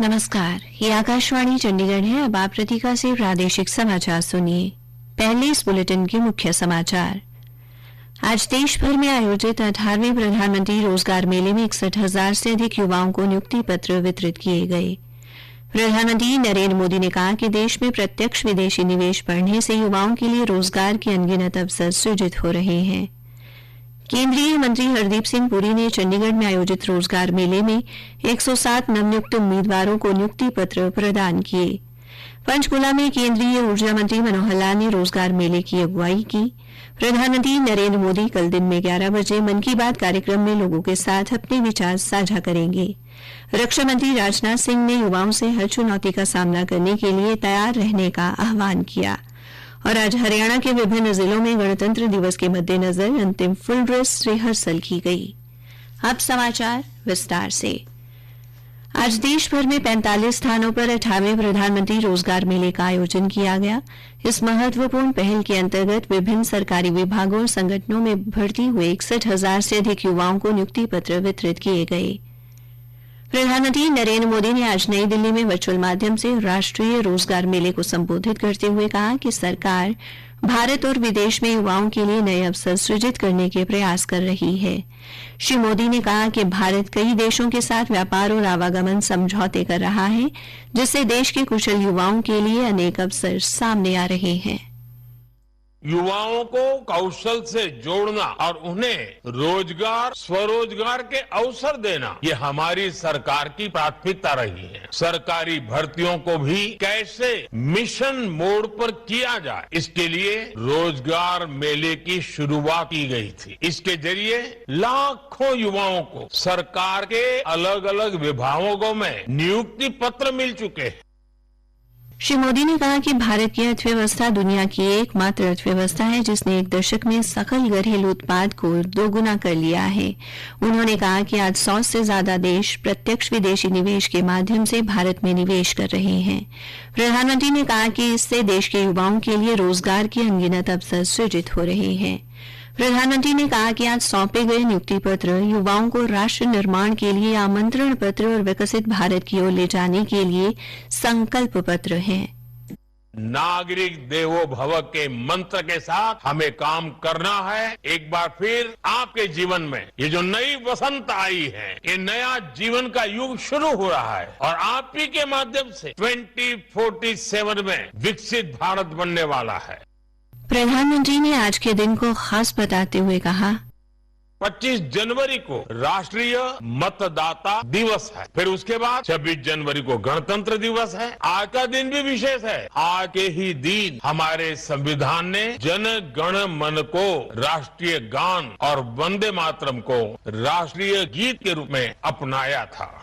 नमस्कार, ये आकाशवाणी चंडीगढ़ है। अब आप प्रतीका से प्रादेशिक समाचार सुनिए। पहले इस बुलेटिन के मुख्य समाचार। आज देश भर में आयोजित 18वें प्रधानमंत्री रोजगार मेले में 61,000 से अधिक युवाओं को नियुक्ति पत्र वितरित किए गए। प्रधानमंत्री नरेंद्र मोदी ने कहा कि देश में प्रत्यक्ष विदेशी निवेश बढ़ने से युवाओं के लिए रोजगार के अनगिनत अवसर सृजित हो रहे हैं। केंद्रीय मंत्री हरदीप सिंह पुरी ने चंडीगढ़ में आयोजित रोजगार मेले में 107 नवनियुक्त उम्मीदवारों को नियुक्ति पत्र प्रदान किए। पंचकुला में केंद्रीय ऊर्जा मंत्री मनोहर लाल ने रोजगार मेले की अगुवाई की। प्रधानमंत्री नरेंद्र मोदी कल दिन में 11 बजे मन की बात कार्यक्रम में लोगों के साथ अपने विचार साझा करेंगे। रक्षा मंत्री राजनाथ सिंह ने युवाओं से हर चुनौती का सामना करने के लिए तैयार रहने का आह्वान किया। और आज हरियाणा के विभिन्न जिलों में गणतंत्र दिवस के मद्देनजर अंतिम फुल ड्रेस रिहर्सल की गई। अब समाचार विस्तार से। आज देश भर में 45 स्थानों पर 18वें प्रधानमंत्री रोजगार मेले का आयोजन किया गया। इस महत्वपूर्ण पहल के अंतर्गत विभिन्न सरकारी विभागों और संगठनों में भर्ती हुए 61,000 से अधिक युवाओं को नियुक्ति पत्र वितरित किए गए। प्रधानमंत्री नरेंद्र मोदी ने आज नई दिल्ली में वर्चुअल माध्यम से राष्ट्रीय रोजगार मेले को संबोधित करते हुए कहा कि सरकार भारत और विदेश में युवाओं के लिए नए अवसर सृजित करने के प्रयास कर रही है। श्री मोदी ने कहा कि भारत कई देशों के साथ व्यापार और आवागमन समझौते कर रहा है, जिससे देश के कुशल युवाओं के लिए अनेक अवसर सामने आ रहे हैं। युवाओं को कौशल से जोड़ना और उन्हें रोजगार स्वरोजगार के अवसर देना, ये हमारी सरकार की प्राथमिकता रही है। सरकारी भर्तियों को भी कैसे मिशन मोड पर किया जाए, इसके लिए रोजगार मेले की शुरुआत की गई थी। इसके जरिए लाखों युवाओं को सरकार के अलग अलग विभागों में नियुक्ति पत्र मिल चुके हैं। श्री मोदी ने कहा कि भारत की अर्थव्यवस्था दुनिया की एकमात्र अर्थव्यवस्था है जिसने एक दशक में सकल घरेलू उत्पाद को दोगुना कर लिया है। उन्होंने कहा कि आज 100 से ज्यादा देश प्रत्यक्ष विदेशी निवेश के माध्यम से भारत में निवेश कर रहे हैं। प्रधानमंत्री ने कहा कि इससे देश के युवाओं के लिए रोजगार के अनगिनत अवसर सृजित हो रहे हैं। प्रधानमंत्री ने कहा कि आज सौंपे गए नियुक्ति पत्र युवाओं को राष्ट्र निर्माण के लिए आमंत्रण पत्र और विकसित भारत की ओर ले जाने के लिए संकल्प पत्र हैं। नागरिक देवो भव के मंत्र के साथ हमें काम करना है। एक बार फिर आपके जीवन में ये जो नई वसंत आई है, ये नया जीवन का युग शुरू हो रहा है और आप ही के माध्यम से 2047 में विकसित भारत बनने वाला है। प्रधानमंत्री ने आज के दिन को खास बताते हुए कहा, 25 जनवरी को राष्ट्रीय मतदाता दिवस है, फिर उसके बाद 26 जनवरी को गणतंत्र दिवस है। आज का दिन भी विशेष है। आज के ही दिन हमारे संविधान ने जन गण मन को राष्ट्रीय गान और वंदे मातरम को राष्ट्रीय गीत के रूप में अपनाया था।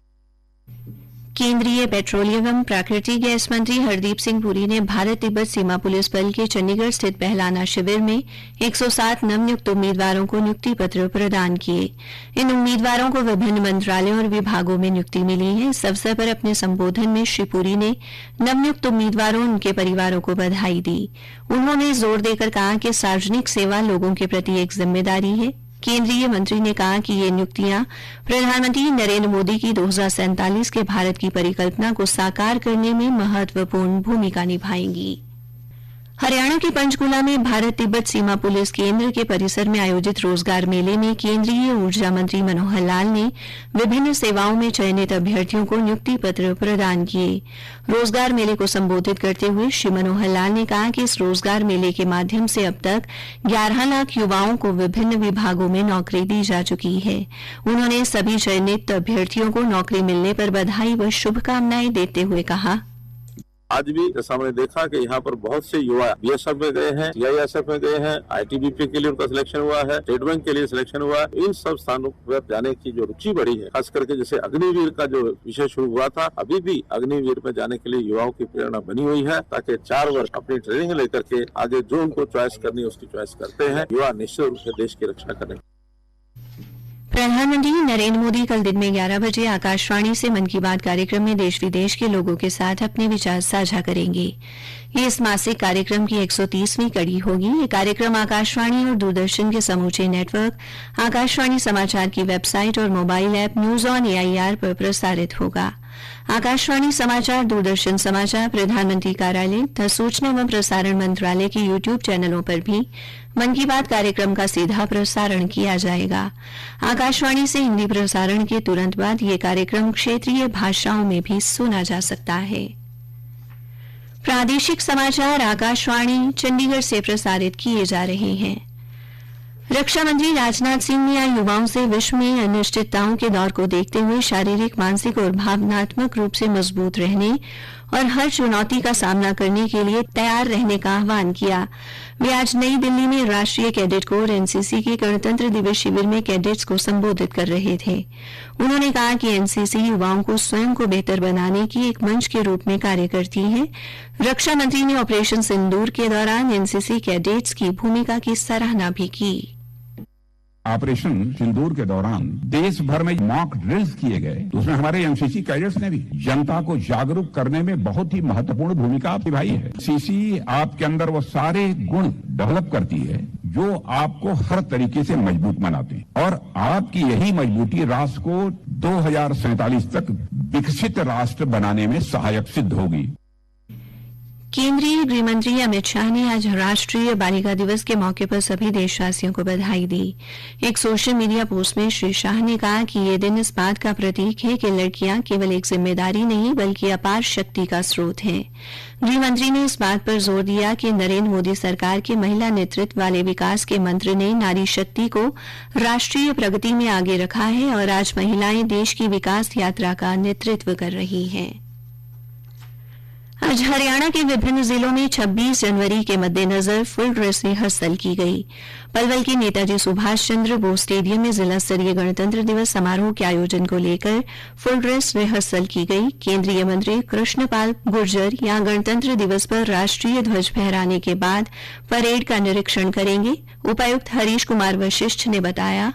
केंद्रीय पेट्रोलियम एवं प्राकृतिक गैस मंत्री हरदीप सिंह पुरी ने भारत तिब्बत सीमा पुलिस बल के चंडीगढ़ स्थित पहलाना शिविर में 107 नवनियुक्त उम्मीदवारों को नियुक्ति पत्र प्रदान किए। इन उम्मीदवारों को विभिन्न मंत्रालयों और विभागों में नियुक्ति मिली है। इस अवसर पर अपने संबोधन में श्री पुरी ने नवनियुक्त उम्मीदवारों और उनके परिवारों को बधाई दी। उन्होंने जोर देकर कहा कि सार्वजनिक सेवा लोगों के प्रति एक जिम्मेदारी है। केंद्रीय मंत्री ने कहा कि ये नियुक्तियां प्रधानमंत्री नरेंद्र मोदी की 2047 के भारत की परिकल्पना को साकार करने में महत्वपूर्ण भूमिका निभाएंगी। हरियाणा के पंचकुला में भारत तिब्बत सीमा पुलिस केंद्र के परिसर में आयोजित रोजगार मेले में केंद्रीय ऊर्जा मंत्री मनोहर लाल ने विभिन्न सेवाओं में चयनित अभ्यर्थियों को नियुक्ति पत्र प्रदान किए। रोजगार मेले को संबोधित करते हुए श्री मनोहर लाल ने कहा कि इस रोजगार मेले के माध्यम से अब तक 11 लाख युवाओं को विभिन्न विभागों में नौकरी दी जा चुकी है। उन्होंने सभी चयनित अभ्यर्थियों को नौकरी मिलने पर बधाई व शुभकामनाएं देते हुए कहा, आज भी जैसा हमने देखा कि यहाँ पर बहुत से युवा बीएसएफ में गए हैं, सीआईएसएफ में गए हैं, आईटीबीपी के लिए उनका सिलेक्शन हुआ है, स्टेट बैंक के लिए सिलेक्शन हुआ है। इन सब स्थानों पर जाने की जो रुचि बढ़ी है, खास करके जैसे अग्निवीर का जो विषय शुरू हुआ था, अभी भी अग्निवीर में जाने के लिए युवाओं की प्रेरणा बनी हुई है, ताकि 4 वर्ष अपनी ट्रेनिंग लेकर के आगे जो उनको चॉइस करनी है उसकी चॉइस करते हैं। युवा निश्चित रूप से देश की रक्षा करें। प्रधानमंत्री नरेंद्र मोदी कल दिन में 11 बजे आकाशवाणी से मन की बात कार्यक्रम में देश विदेश के लोगों के साथ अपने विचार साझा करेंगे। ये इस मासिक कार्यक्रम की 130वीं कड़ी होगी। ये कार्यक्रम आकाशवाणी और दूरदर्शन के समूचे नेटवर्क, आकाशवाणी समाचार की वेबसाइट और mobile app news on AIR पर प्रसारित होगा। आकाशवाणी समाचार, दूरदर्शन समाचार, प्रधानमंत्री कार्यालय तथा सूचना एवं प्रसारण मंत्रालय के YouTube चैनलों पर भी मन की बात कार्यक्रम का सीधा प्रसारण किया जाएगा। आकाशवाणी से हिंदी प्रसारण के तुरंत बाद ये कार्यक्रम क्षेत्रीय भाषाओं में भी सुना जा सकता है। प्रादेशिक समाचार आकाशवाणी चंडीगढ़ से प्रसारित किए जा रहे हैं। रक्षा मंत्री राजनाथ सिंह ने आज युवाओं से विश्व में अनिश्चितताओं के दौर को देखते हुए शारीरिक, मानसिक और भावनात्मक रूप से मजबूत रहने और हर चुनौती का सामना करने के लिए तैयार रहने का आह्वान किया। वे आज नई दिल्ली में राष्ट्रीय कैडेट कोर एनसीसी के गणतंत्र दिवस शिविर में कैडेट्स को संबोधित कर रहे थे। उन्होंने कहा कि एनसीसी युवाओं को स्वयं को बेहतर बनाने की एक मंच के रूप में कार्य करती है। रक्षा मंत्री ने ऑपरेशन सिंदूर के दौरान एनसीसी कैडेट्स की भूमिका की सराहना भी की। ऑपरेशन सिंदूर के दौरान देश भर में मॉक ड्रिल्स किए गए, उसमें हमारे एनसीसी कैडेट्स ने भी जनता को जागरूक करने में बहुत ही महत्वपूर्ण भूमिका निभाई है। एनसीसी आपके अंदर वो सारे गुण डेवलप करती है जो आपको हर तरीके से मजबूत बनाते हैं और आपकी यही मजबूती राष्ट्र को 2047 तक विकसित राष्ट्र बनाने में सहायक सिद्ध होगी। केंद्रीय गृह मंत्री अमित शाह ने आज राष्ट्रीय बालिका दिवस के मौके पर सभी देशवासियों को बधाई दी। एक सोशल मीडिया पोस्ट में श्री शाह ने कहा कि ये दिन इस बात का प्रतीक है कि लड़कियां केवल एक जिम्मेदारी नहीं बल्कि अपार शक्ति का स्रोत हैं। गृह मंत्री ने इस बात पर जोर दिया कि नरेंद्र मोदी सरकार के महिला नेतृत्व वाले विकास के मंत्र ने नारी शक्ति को राष्ट्रीय प्रगति में आगे रखा है और आज महिलाएं देश की विकास यात्रा का नेतृत्व कर रही हैं। आज हरियाणा के विभिन्न जिलों में 26 जनवरी के मद्देनजर फुल ड्रेस रिहर्सल की गई। पलवल के नेताजी सुभाष चंद्र बोस स्टेडियम में जिला स्तरीय गणतंत्र दिवस समारोह के आयोजन को लेकर फुल ड्रेस रिहर्सल की गई। केंद्रीय मंत्री कृष्णपाल गुर्जर यहां गणतंत्र दिवस पर राष्ट्रीय ध्वज फहराने के बाद परेड का निरीक्षण करेंगे। उपायुक्त हरीश कुमार वशिष्ठ ने बताया,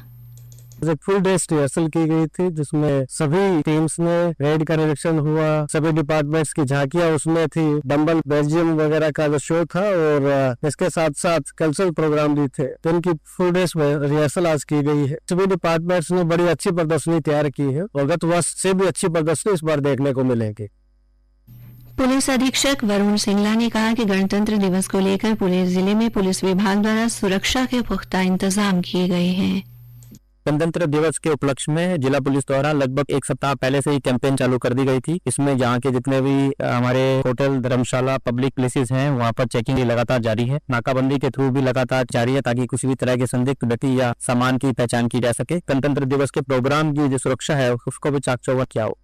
फुल ड्रेस रिहर्सल की गई थी जिसमें सभी टीम्स ने रेड का निरीक्षण हुआ, सभी डिपार्टमेंट्स की झांकियां उसमें थी, डंबल बेल्जियम वगैरह का जो शो था और इसके साथ साथ कल्चरल प्रोग्राम भी थे। तो इनकी फुल ड्रेस रिहर्सल आज की गई है। सभी डिपार्टमेंट्स ने बड़ी अच्छी प्रदर्शनी तैयार की है और गत वर्ष से भी अच्छी प्रदर्शनी इस बार देखने को मिलेगी। पुलिस अधीक्षक वरुण सिंगला ने कहा कि गणतंत्र दिवस को लेकर पुलिस जिले में पुलिस विभाग द्वारा सुरक्षा के पुख्ता इंतजाम किए गए हैं। गणतंत्र दिवस के उपलक्ष्य में जिला पुलिस द्वारा लगभग एक सप्ताह पहले से ही कैंपेन चालू कर दी गई थी। इसमें यहाँ के जितने भी हमारे होटल, धर्मशाला, पब्लिक प्लेसेस हैं वहाँ पर चेकिंग लगातार जारी है। नाकाबंदी के थ्रू भी लगातार जारी है ताकि किसी भी तरह के संदिग्ध व्यक्ति या सामान की पहचान की जा सके। गणतंत्र दिवस के प्रोग्राम की जो सुरक्षा है उसको भी चाक चौबंद किया हो।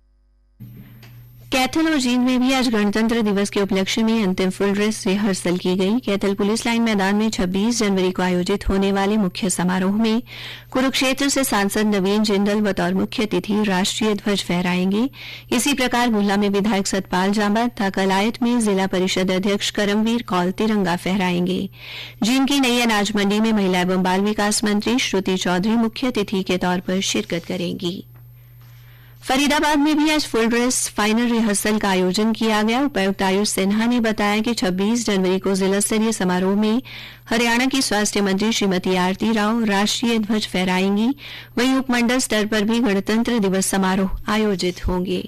कैथल और जींद में भी आज गणतंत्र दिवस के उपलक्ष्य में अंतिम फुल ड्रेस रिहर्सल की गई। कैथल पुलिस लाइन मैदान में 26 जनवरी को आयोजित होने वाले मुख्य समारोह में कुरुक्षेत्र से सांसद नवीन जिंदल बतौर मुख्य अतिथि राष्ट्रीय ध्वज फहराएंगे। इसी प्रकार गुल्ला में विधायक सतपाल जांबा तथा कलायत में जिला परिषद अध्यक्ष करमवीर कौल तिरंगा फहराएंगे। जींद की नई अनाज मंडी में महिला एवं बाल विकास मंत्री श्रुति चौधरी मुख्य अतिथि के तौर पर शिरकत करेंगी। फरीदाबाद में भी आज फुल ड्रेस फाइनल रिहर्सल का आयोजन किया गया। उपायुक्त आयुष सिन्हा ने बताया कि 26 जनवरी को जिला स्तरीय समारोह में हरियाणा की स्वास्थ्य मंत्री श्रीमती आरती राव राष्ट्रीय ध्वज फहराएंगी। वहीं उपमंडल स्तर पर भी गणतंत्र दिवस समारोह आयोजित होंगे।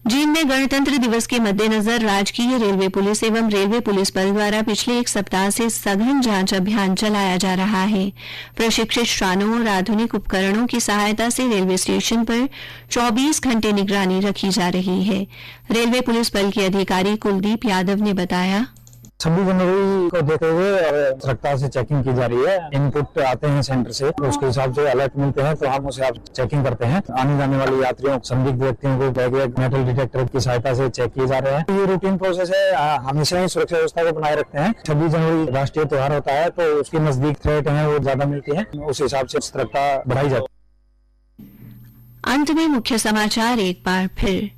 जींद में गणतंत्र दिवस के मद्देनजर राजकीय रेलवे पुलिस एवं रेलवे पुलिस बल द्वारा पिछले एक सप्ताह से सघन जांच अभियान चलाया जा रहा है। प्रशिक्षित श्वानों और आधुनिक उपकरणों की सहायता से रेलवे स्टेशन पर 24 घंटे निगरानी रखी जा रही है। रेलवे पुलिस बल के अधिकारी कुलदीप यादव ने बताया, 26 जनवरी को देखते हुए सख्ता से चेकिंग की जा रही है। इनपुट आते हैं सेंटर से, तो उसके हिसाब से अलर्ट मिलते हैं तो हम उसे आप चेकिंग करते हैं। आने जाने वाले यात्रियों, संदिग्ध व्यक्तियों को बैग मेटल डिटेक्टर की सहायता से चेक किए जा रहे हैं। ये रूटीन प्रोसेस है, हमेशा ही सुरक्षा व्यवस्था को बनाए रखते हैं। 26 जनवरी राष्ट्रीय त्योहार होता है तो उसके नजदीक थ्रेट है वो ज्यादा मिलती है, उस हिसाब से सतर्कता बढ़ाई जाती है। अंत में मुख्य समाचार एक बार फिर।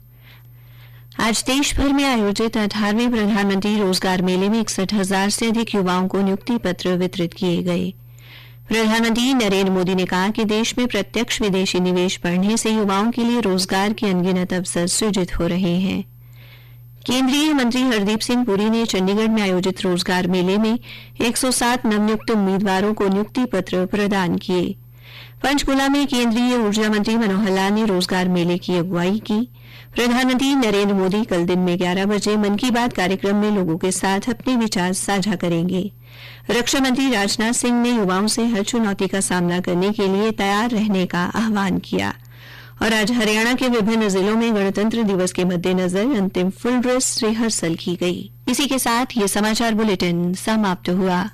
आज देश भर में आयोजित 18वें प्रधानमंत्री रोजगार मेले में 61,000 से अधिक युवाओं को नियुक्ति पत्र वितरित किए गए। प्रधानमंत्री नरेंद्र मोदी ने कहा कि देश में प्रत्यक्ष विदेशी निवेश बढ़ने से युवाओं के लिए रोजगार के अनगिनत अवसर सृजित हो रहे हैं। केंद्रीय मंत्री हरदीप सिंह पुरी ने चंडीगढ़ में आयोजित रोजगार मेले में 107 नवनियुक्त उम्मीदवारों को नियुक्ति पत्र प्रदान किए। पंचकुला में केंद्रीय ऊर्जा मंत्री मनोहर लाल ने रोजगार मेले की अगुवाई की। प्रधानमंत्री नरेंद्र मोदी कल दिन में 11 बजे मन की बात कार्यक्रम में लोगों के साथ अपने विचार साझा करेंगे। रक्षा मंत्री राजनाथ सिंह ने युवाओं से हर चुनौती का सामना करने के लिए तैयार रहने का आह्वान किया। और आज हरियाणा के विभिन्न जिलों में गणतंत्र दिवस के मद्देनजर अंतिम फुल ड्रेस रिहर्सल की गई। इसी के साथ ये समाचार बुलेटिन समाप्त हुआ।